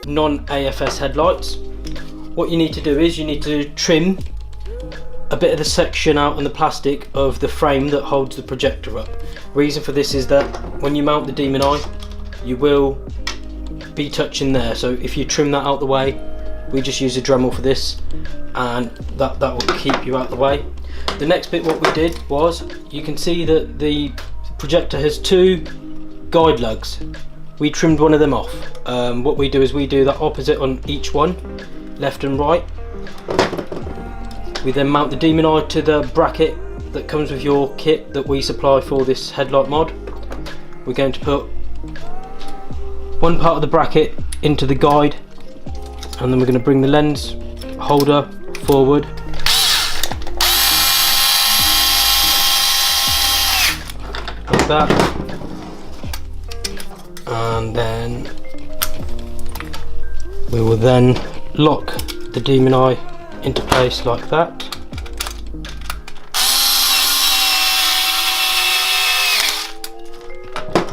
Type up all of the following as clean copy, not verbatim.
non AFS headlights, what you need to do is you need to trim a bit of the section out on the plastic of the frame that holds the projector up. Reason for this is that when you mount the demon eye, you will be touching there, so if you trim that out the way, we just use a Dremel for this, and that will keep you out the way. The next bit what we did was, you can see that the projector has two guide lugs. We trimmed one of them off. What we do is we do that opposite on each one, left and right. We then mount the demon eye to the bracket that comes with your kit that we supply for this headlight mod. We're going to put one part of the bracket into the guide, and then we're going to bring the lens holder forward. Like that. And then we will then lock the demon eye into place like that.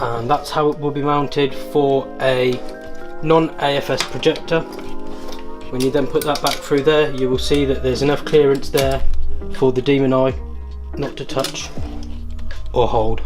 And that's how it will be mounted for a non AFS projector. When you then put that back through there, you will see that there's enough clearance there for the demon eye not to touch or hold.